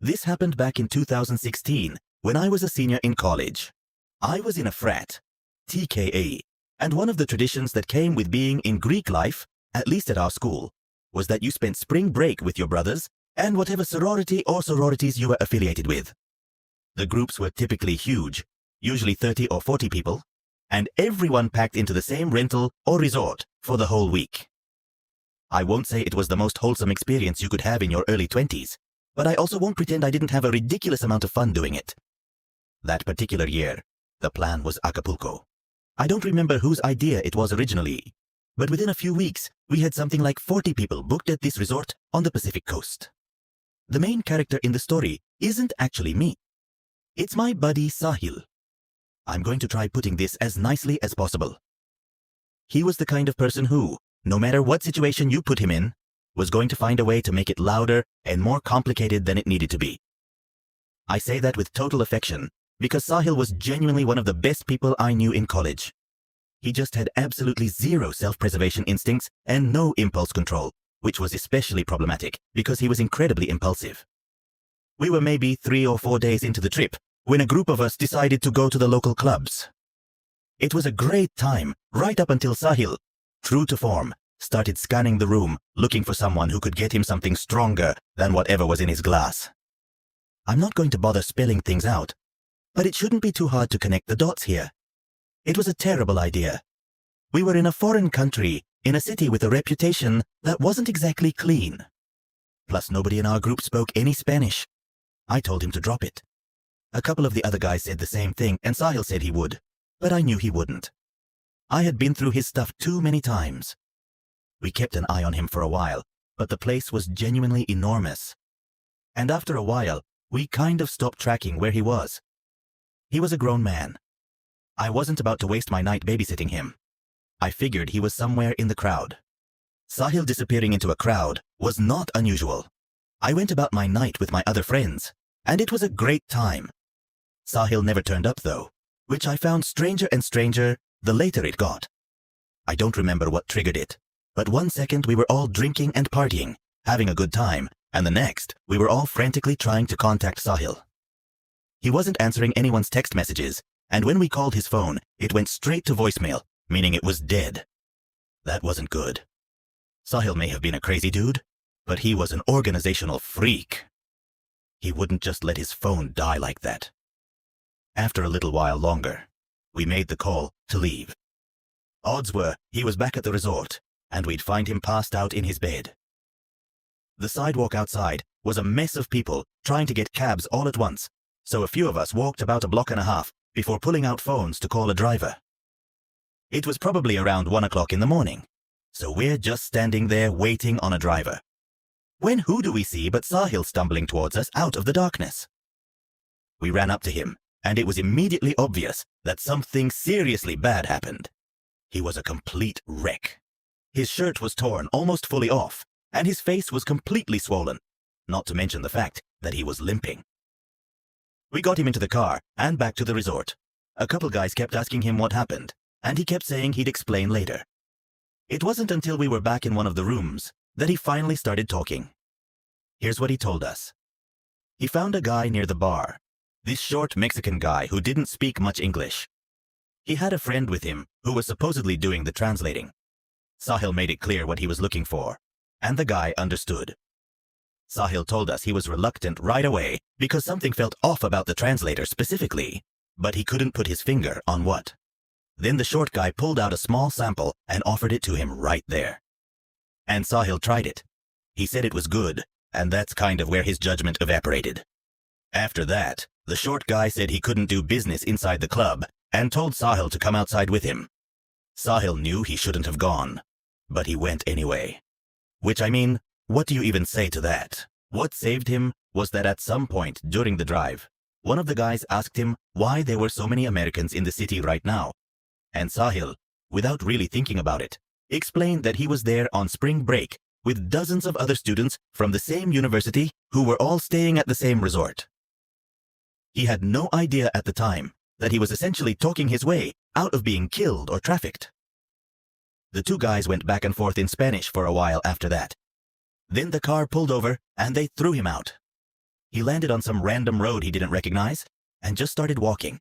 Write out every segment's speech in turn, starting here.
This happened back in 2016 when I was a senior in college. I was in a frat, TKA, and one of the traditions that came with being in Greek life, at least at our school, was that you spent spring break with your brothers and whatever sorority or sororities you were affiliated with. The groups were typically huge, usually 30 or 40 people, and everyone packed into the same rental or resort for the whole week. I won't say it was the most wholesome experience you could have in your early 20s, but I also won't pretend I didn't have a ridiculous amount of fun doing it. That particular year, the plan was Acapulco. I don't remember whose idea it was originally, but within a few weeks, we had something like 40 people booked at this resort on the Pacific coast. The main character in the story isn't actually me. It's my buddy Sahil. I'm going to try putting this as nicely as possible. He was the kind of person who, no matter what situation you put him in, was going to find a way to make it louder and more complicated than it needed to be. I say that with total affection because Sahil was genuinely one of the best people I knew in college. He just had absolutely zero self-preservation instincts and no impulse control, which was especially problematic because he was incredibly impulsive. We were maybe 3 or 4 days into the trip when a group of us decided to go to the local clubs. It was a great time right up until Sahil, true to form, started scanning the room looking for someone who could get him something stronger than whatever was in his glass. I'm not going to bother spelling things out, but it shouldn't be too hard to connect the dots here. It was a terrible idea. We were in a foreign country, in a city with a reputation that wasn't exactly clean. Plus, nobody in our group spoke any Spanish. I told him to drop it. A couple of the other guys said the same thing, and Sahil said he would, but I knew he wouldn't. I had been through his stuff too many times. We kept an eye on him for a while, but the place was genuinely enormous. And after a while, we kind of stopped tracking where he was. He was a grown man. I wasn't about to waste my night babysitting him. I figured he was somewhere in the crowd. Sahil disappearing into a crowd was not unusual. I went about my night with my other friends, and it was a great time. Sahil never turned up though, which I found stranger and stranger the later it got. I don't remember what triggered it, but one second we were all drinking and partying, having a good time, and the next we were all frantically trying to contact Sahil. He wasn't answering anyone's text messages, and when we called his phone, it went straight to voicemail, meaning it was dead. That wasn't good. Sahil may have been a crazy dude, but he was an organizational freak. He wouldn't just let his phone die like that. After a little while longer, we made the call to leave. Odds were he was back at the resort, and we'd find him passed out in his bed. The sidewalk outside was a mess of people trying to get cabs all at once, so a few of us walked about a block and a half before pulling out phones to call a driver. It was probably around 1 o'clock in the morning, so we're just standing there waiting on a driver. When who do we see but Sahil stumbling towards us out of the darkness? We ran up to him, and it was immediately obvious that something seriously bad happened. He was a complete wreck. His shirt was torn almost fully off, and his face was completely swollen, not to mention the fact that he was limping. We got him into the car and back to the resort. A couple guys kept asking him what happened, and he kept saying he'd explain later. It wasn't until we were back in one of the rooms that he finally started talking. Here's what he told us. He found a guy near the bar, this short Mexican guy who didn't speak much English. He had a friend with him who was supposedly doing the translating. Sahil made it clear what he was looking for, and the guy understood. Sahil told us he was reluctant right away because something felt off about the translator specifically, but he couldn't put his finger on what. Then the short guy pulled out a small sample and offered it to him right there. And Sahil tried it. He said it was good, and that's kind of where his judgment evaporated. After that, the short guy said he couldn't do business inside the club and told Sahil to come outside with him. Sahil knew he shouldn't have gone, but he went anyway. Which, I mean, what do you even say to that? What saved him was that at some point during the drive, one of the guys asked him why there were so many Americans in the city right now. And Sahil, without really thinking about it, explained that he was there on spring break with dozens of other students from the same university who were all staying at the same resort. He had no idea at the time that he was essentially talking his way out of being killed or trafficked. The two guys went back and forth in Spanish for a while after that. Then the car pulled over and they threw him out. He landed on some random road he didn't recognize and just started walking.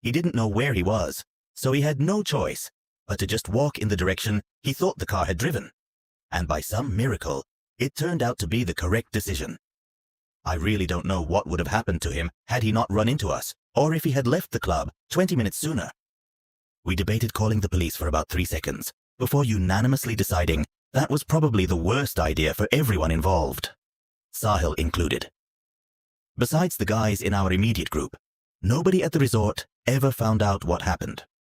He didn't know where he was, so he had no choice but to just walk in the direction he thought the car had driven. And by some miracle, it turned out to be the correct decision. I really don't know what would have happened to him had he not run into us, or if he had left the club 20 minutes sooner. We debated calling the police for about 3 seconds before unanimously deciding that was probably the worst idea for everyone involved, Sahil included. Besides the guys in our immediate group, nobody at the resort ever found out what happened.